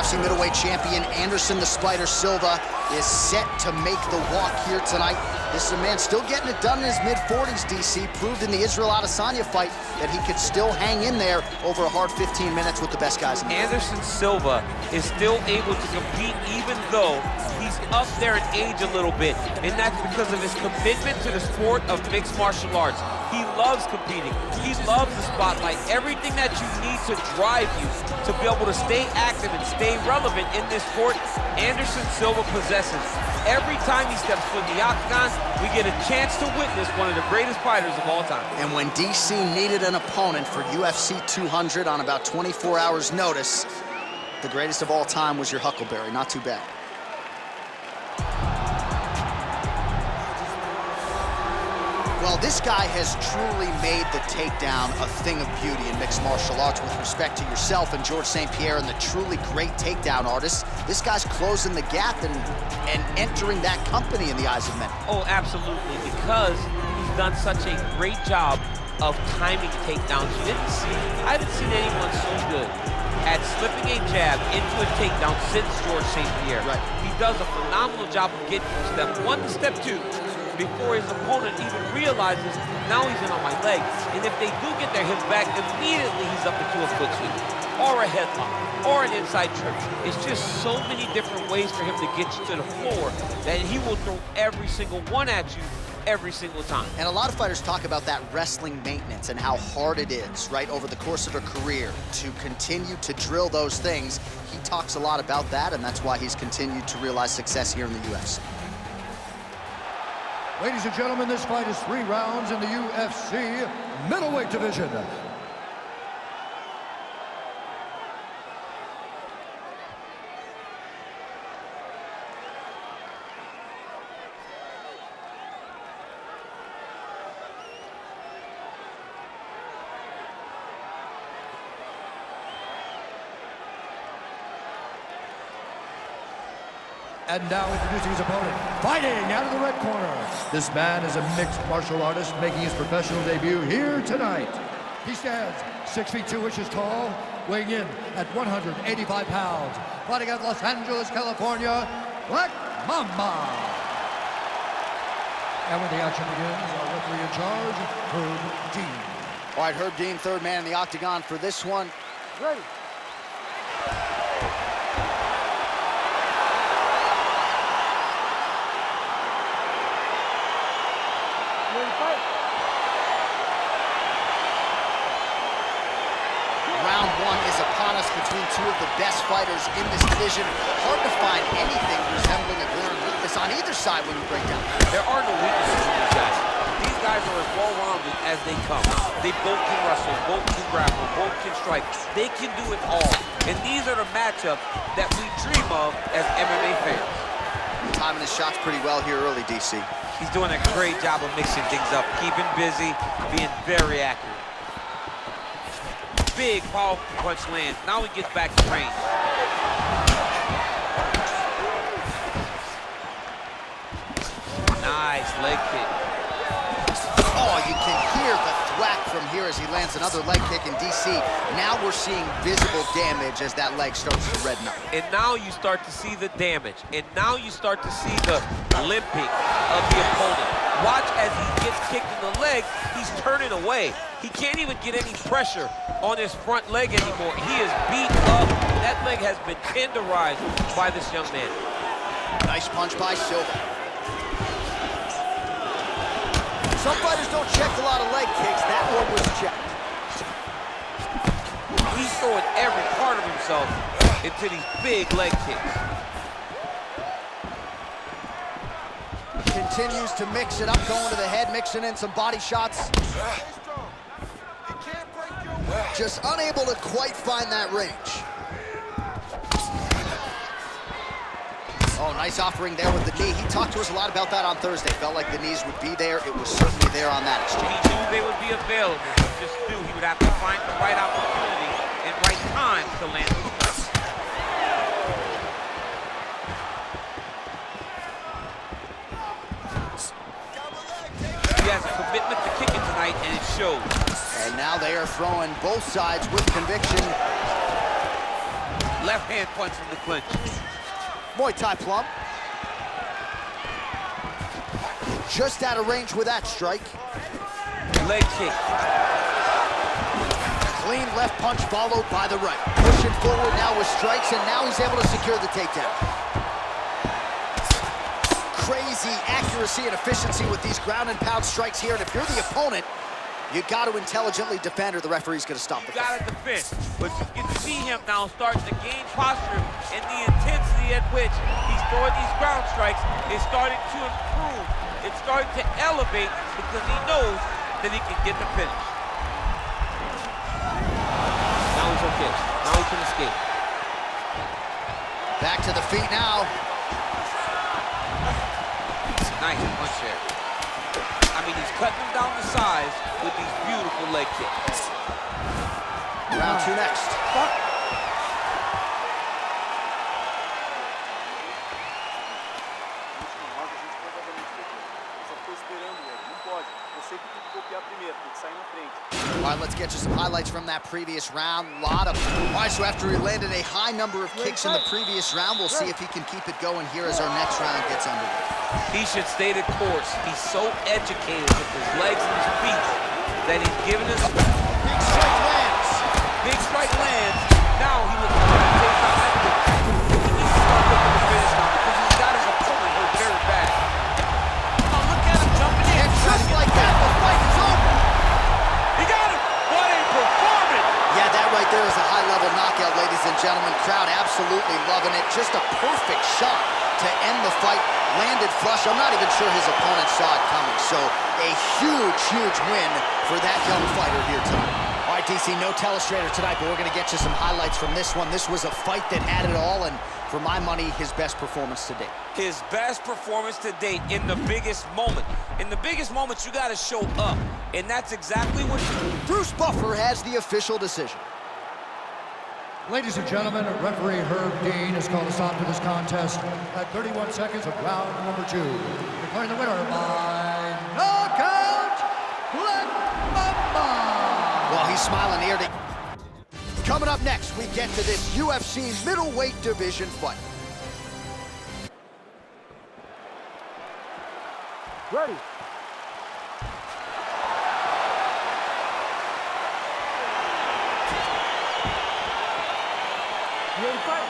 UFC middleweight champion Anderson the Spider Silva is set to make the walk here tonight. This is a man still getting it done in his mid-40s, DC. Proved in the Israel Adesanya fight that he could still hang in there over a hard 15 minutes with the best guys in the world. Anderson Silva is still able to compete even though he's up there in age a little bit, and that's because of his commitment to the sport of mixed martial arts. He loves competing. He loves the spotlight. Everything that you need to drive you to be able to stay active and stay relevant in this sport, Anderson Silva possesses. Every time he steps foot in the octagon, we get a chance to witness one of the greatest fighters of all time. And when DC needed an opponent for UFC 200 on about 24 hours notice, the greatest of all time was your Huckleberry. Not too bad. Well, this guy has truly made the takedown a thing of beauty in mixed martial arts with respect to yourself and George St. Pierre and the truly great takedown artists. This guy's closing the gap and entering that company in the eyes of many. Oh, absolutely, because he's done such a great job of timing takedowns. I haven't seen anyone so good at slipping a jab into a takedown since George St. Pierre. Right. He does a phenomenal job of getting from step one to step two before his opponent even realizes now he's in on my leg. And if they do get their hips back, immediately he's up into a foot sweep, or a headlock, or an inside trip. It's just so many different ways for him to get you to the floor that he will throw every single one at you every single time. And a lot of fighters talk about that wrestling maintenance and how hard it is, right, over the course of a career to continue to drill those things. He talks a lot about that, and that's why he's continued to realize success here in the UFC. Ladies and gentlemen, this fight is 3 rounds in the UFC middleweight division. And now introducing his opponent, fighting out of the red corner. This man is a mixed martial artist making his professional debut here tonight. He stands 6 feet 2 inches tall, weighing in at 185 pounds. Fighting out of Los Angeles, California, Black Mamba. And when the action begins, our referee in charge, Herb Dean. All right, Herb Dean, third man in the octagon for this one. Ready. Round one is upon us between two of the best fighters in this division. Hard to find anything resembling a glaring weakness on either side when you break down. There are no weaknesses in these guys. These guys are as well-rounded as they come. They both can wrestle, both can grapple, both can strike. They can do it all. And these are the matchups that we dream of as MMA fans. Timing his shots pretty well here early, DC. He's doing a great job of mixing things up, keeping busy, being very accurate. Big, powerful punch lands. Now he gets back to range. Nice leg kick. Oh, you can hear the thwack from here as he lands another leg kick in DC. Now we're seeing visible damage as that leg starts to redden up. And now you start to see the damage. And now you start to see the limping of the opponent. Watch as he gets kicked in the leg, he's turning away. He can't even get any pressure on his front leg anymore. He is beat up. That leg has been tenderized by this young man. Nice punch by Silva. Some fighters don't check a lot of leg kicks. That one was checked. He's throwing every part of himself into these big leg kicks. Continues to mix it up, going to the head, mixing in some body shots. Just unable to quite find that range. Oh, nice offering there with the knee. He talked to us a lot about that on Thursday. Felt like the knees would be there. It was certainly there on that exchange. He knew they would be available. He just knew he would have to find the right opportunity and right time to land the punch. He has a commitment to kicking tonight, and it shows. And now they are throwing both sides with conviction. Left hand punch from the clinch. Muay Thai plum. Just out of range with that strike. Leg kick. Clean left punch followed by the right. Pushing forward now with strikes, and now he's able to secure the takedown. Crazy accuracy and efficiency with these ground and pound strikes here, and if you're the opponent, you got to intelligently defend or the referee's going to stop the fight. You got to defend, but you can see him now starting to gain posture, and the intensity at which he's throwing these ground strikes is starting to improve. It's starting to elevate because he knows that he can get the finish. Now he's okay. Now he can escape. Back to the feet now. Nice punch there. I mean, he's cutting him down the size with these beautiful leg kicks. Round two next. All right, let's get you some highlights from that previous round. All right, so after he landed a high number of kicks in the previous round, we'll see if he can keep it going here as our next round gets underway. He should stay the course. He's so educated with his legs and his feet that he's giving us... Big strike lands. Big strike lands. Now he looks like he takes out that kick. He needs to start looking to finish now because he's got his opponent hurt very bad. Oh, look at him jumping in. And just like that, the fight is over. He got him. What a performance. Yeah, that right there is a high-level knockout, ladies and gentlemen. Crowd absolutely loving it. Just a perfect shot to end the fight. Landed flush. I'm not even sure his opponent saw it coming. So a huge, huge win for that young fighter here tonight. All right, DC, no telestrator tonight, but we're going to get you some highlights from this one. This was a fight that had it all, and for my money, his best performance to date. His best performance to date in the biggest moment. In the biggest moments, you got to show up, and that's exactly what... Bruce Buffer has the official decision. Ladies and gentlemen, referee Herb Dean has called a stop to this contest at 31 seconds of round number 2. Declaring the winner by knockout, Black Mamba. Well, he's smiling ear to... Coming up next, we get to this UFC middleweight division fight. Ready. You ready to fight?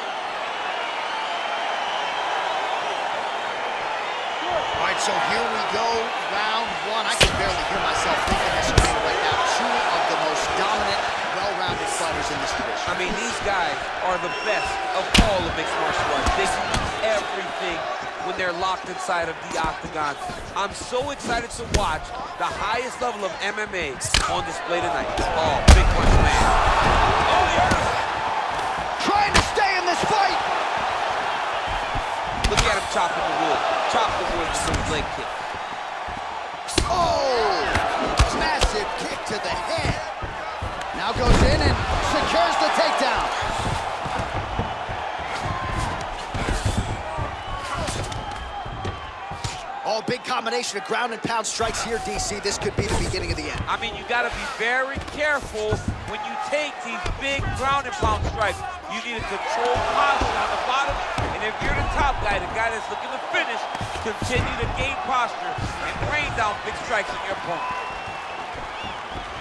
All right, so here we go, round one. I can barely hear myself thinking this arena right now. Two of the most dominant, well-rounded fighters in this division. I mean, these guys are the best of all of mixed martial arts. They can do everything when they're locked inside of the octagon. I'm so excited to watch the highest level of MMA on display tonight. Oh, big punch, man. Oh, yeah. Trying to stay in this fight. Look at him chopping the wood. Chop the wood with his leg kick. Oh, massive kick to the head. Now goes in and secures the takedown. Oh, big combination of ground and pound strikes here, DC. This could be the beginning of the end. I mean, you got to be very careful when you take these big ground and pound strikes. You need to control posture on the bottom, and if you're the top guy, the guy that's looking to finish, continue to gain posture and rain down big strikes on your opponent.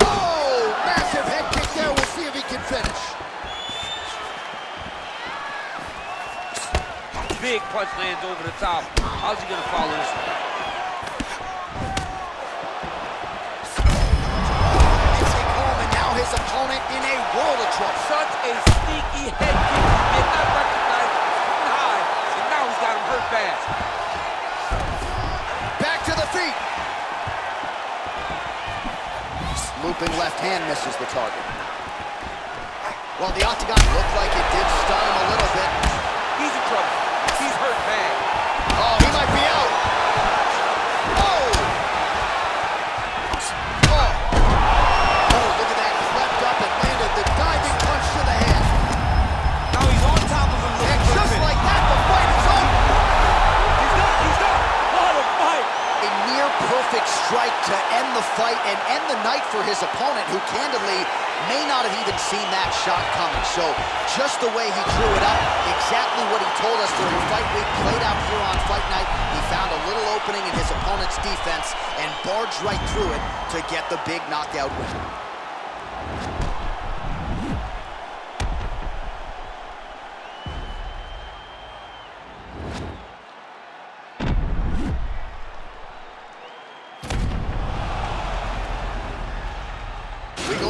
Oh, massive head kick there. We'll see if he can finish. Big punch lands over the top. How's he gonna follow this one? And now his opponent in a world of trouble. Such a sneaky head kick. He did not recognize it high, and now he's got him hurt bad. Back to the feet. Looping left hand misses the target. Well, the octagon looked like it did stun him a little bit. He's in trouble. He's hurt bad. Oh, he might be out. Oh! Oh! Oh, look at that. Leapt up and landed the diving punch to the head. Now he's on top of him. And just like that, the fight is over. He's done. He's done. What a fight. A near perfect strike to end the fight and end the night for his opponent, who candidly may not have even seen that shot coming. So just the way he drew it up, exactly what he told us during fight week, played out here on fight night. He found a little opening in his opponent's defense and barged right through it to get the big knockout win.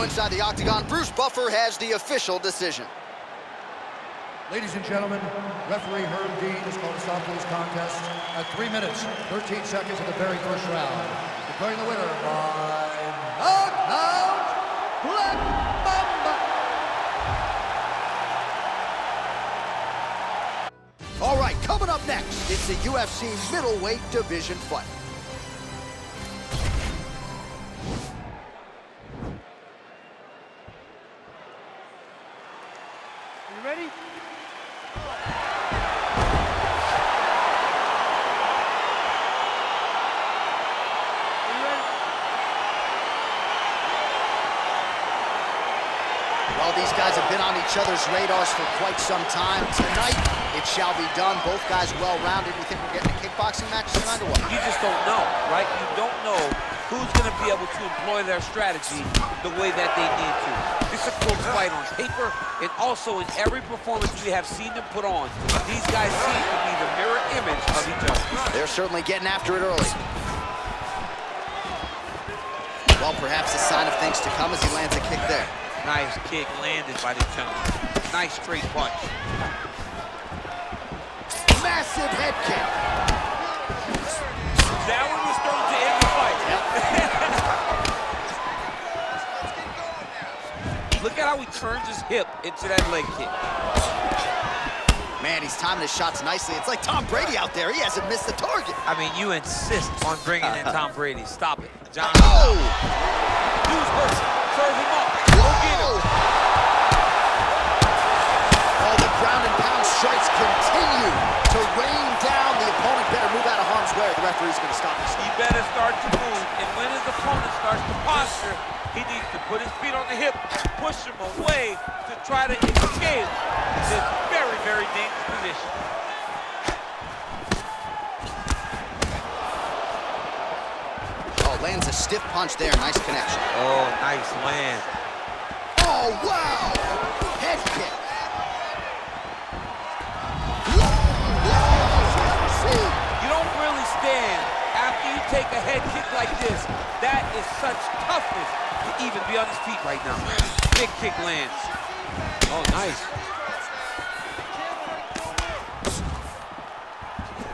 Inside the octagon, Bruce Buffer has the official decision. Ladies and gentlemen, referee Herb Dean has called a stop to this contest at 3 minutes, 13 seconds of the very first round. Declaring the winner by knockout, Black Mamba. All right, coming up next, it's the UFC middleweight division fight. Ready? Well, these guys have been on each other's radars for quite some time. Tonight, it shall be done. Both guys well-rounded. You think we're getting a kickboxing match tonight or what? You just don't know, right? You don't know who's going to be able to employ their strategy the way that they need to. This is a close fight on paper, and also in every performance we have seen them put on. These guys seem to be the mirror image of each other. They're certainly getting after it early. Well, perhaps a sign of things to come as he lands a kick there. Nice kick landed by the gentleman. Nice straight punch. Massive head kick. That one was thrown to end the fight. Look at how he turns his hip into that leg kick. Man, he's timing his shots nicely. It's like Tom Brady out there. He hasn't missed the target. I mean, you insist on bringing in Tom Brady. Stop it. John. Oh! Use this. Serve him up. Whoa! Oh, the ground and pound strikes continue to rain down. The opponent better move out of harm's way. The referee's going to stop this. He better start to move, and when his opponent starts to posture, he needs to put his feet on the hip, push him away to try to escape this very, very dangerous position. Oh, lands a stiff punch there. Nice connection. Oh, nice land. Oh, wow! Head kick. You don't really stand after you take a head kick like this. That is such toughness to even be on his feet right now. Big kick lands. Oh, nice.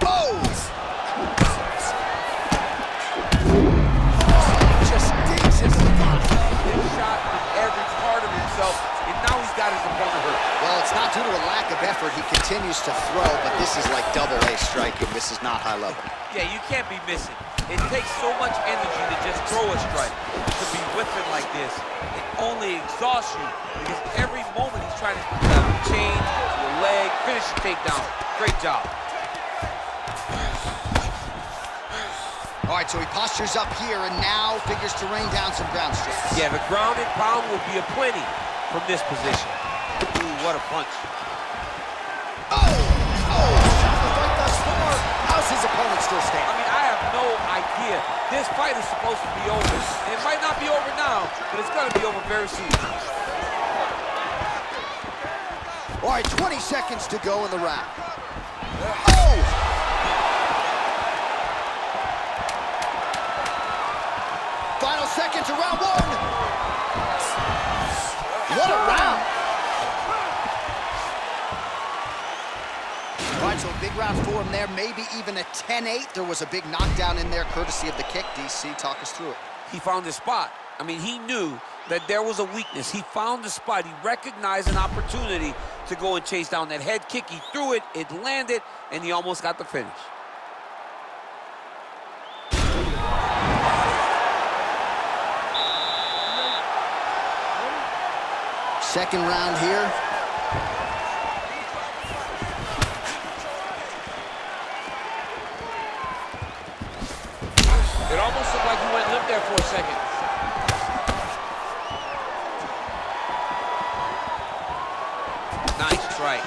Oh! Just digs his body. He's shot with every part of himself, and now he's got his opponent hurt. Well, it's not due to a lack of effort. He continues to throw, but this is like double-A striking. This is not high level. Yeah, you can't be missing. It takes so much energy to just throw a strike. To be whipping like this, it only exhausts you because every moment he's trying to change your leg, finish the takedown. Great job. All right, so he postures up here and now figures to rain down some ground strikes. Yeah, the ground and pound will be aplenty from this position. Ooh, what a punch. Oh! Oh! The fight thus far. How's his opponent still I standing? mean, I have no idea. This fight is supposed to be over. And it might not be over now, but it's going to be over very soon. All right, 20 seconds to go in the round. Oh! Final seconds of round one. What a round. All right, so a big round for him there, maybe even a 10-8. There was a big knockdown in there, courtesy of the kick. DC, talk us through it. He found his spot. I mean, he knew that there was a weakness. He found the spot. He recognized an opportunity to go and chase down that head kick. He threw it, it landed, and he almost got the finish. Second round here. It almost looked like he went limp there for a second. Nice strike.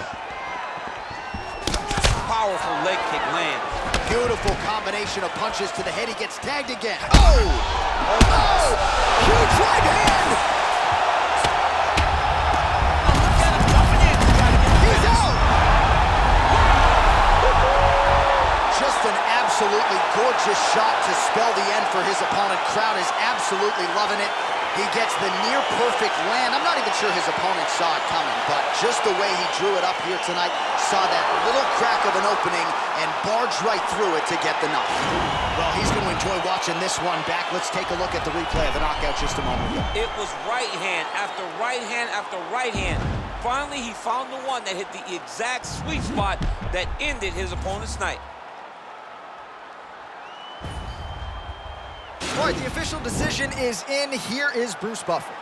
Powerful leg kick lands. Beautiful combination of punches to the head. He gets tagged again. Oh! Oh! Huge right hand! Look at him jumping in. He's out! Just an absolutely gorgeous shot to spell the end for his opponent. Crowd is absolutely loving it. He gets the near-perfect land. I'm not even sure his opponent saw it coming, but just the way he drew it up here tonight, saw that little crack of an opening and barged right through it to get the knock. Well, he's going to enjoy watching this one back. Let's take a look at the replay of the knockout just a moment ago. It was right hand after right hand after right hand. Finally, he found the one that hit the exact sweet spot that ended his opponent's night. All right, the official decision is in. Here is Bruce Buffer.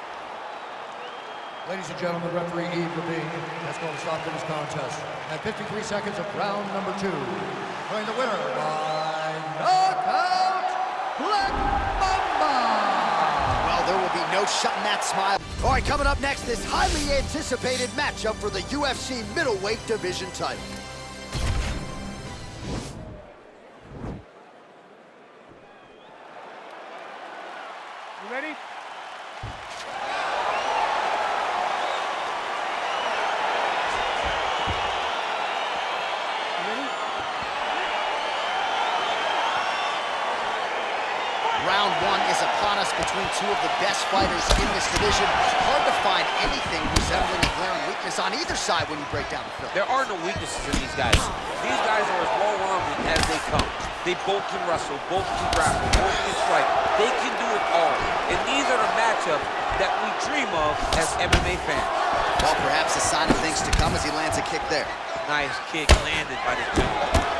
Ladies and gentlemen, referee Yves Levine has called a stop to this contest at 53 seconds of round number 2. Declaring the winner by knockout, Black Mamba. Well, there will be no shutting that smile. All right, coming up next, this highly anticipated matchup for the UFC middleweight division title. You ready? Round 1 is upon us between two of the best fighters in this division. Hard to find anything resembling a glaring weakness on either side when you break down the film. There are no weaknesses in these guys. These guys are as well-rounded as they come. They both can wrestle, both can grapple, both can strike. They can do it all. And these are the matchups that we dream of as MMA fans. Well, perhaps a sign of things to come as he lands a kick there. Nice kick landed by the gentleman.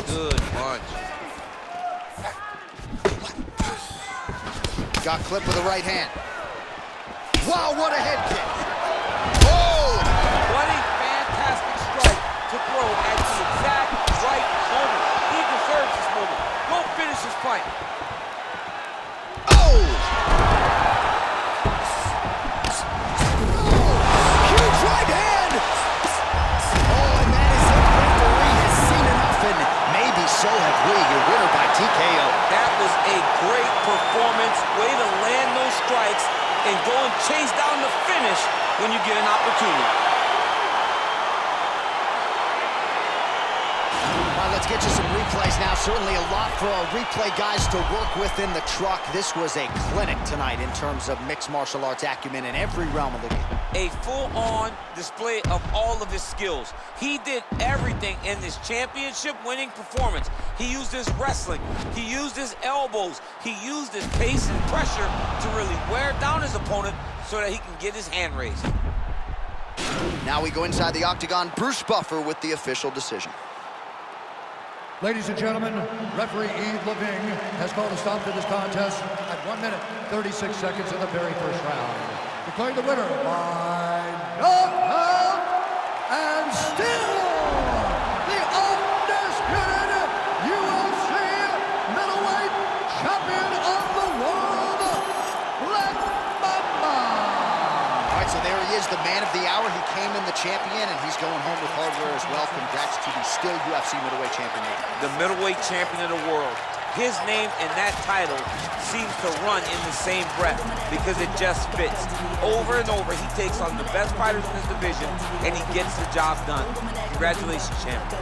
Good punch. Got clipped with the right hand. Wow, what a head kick. Oh! What a fantastic strike to throw at the exact right moment. He deserves this moment. Go finish his fight. Oh! Huge right hand! Oh, and that is it. Referee has seen enough, and maybe so have we. Your winner by TKO. That was a great performance. Way to land those strikes and go and chase down the finish when you get an opportunity. All right, let's get you some replays now. Certainly a lot for our replay guys to work with in the truck. This was a clinic tonight in terms of mixed martial arts acumen in every realm of the game. A full-on display of all of his skills. He did everything in this championship-winning performance. He used his wrestling, he used his elbows, he used his pace and pressure to really wear down his opponent so that he can get his hand raised. Now we go inside the octagon. Bruce Buffer with the official decision. Ladies and gentlemen, referee Yves Levine has called a stop to this contest at 1 minute, 36 seconds in the very first round. Declaring the winner by knockout, and still the undisputed UFC middleweight champion of the world, Black Mamba. All right, so there he is, the man of the hour. He came in the champion, and he's going home with hardware as well. Congrats to the still UFC middleweight champion. The middleweight champion of the world. His name and that title seems to run in the same breath because it just fits. Over and over, he takes on the best fighters in his division, and he gets the job done. Congratulations, champion.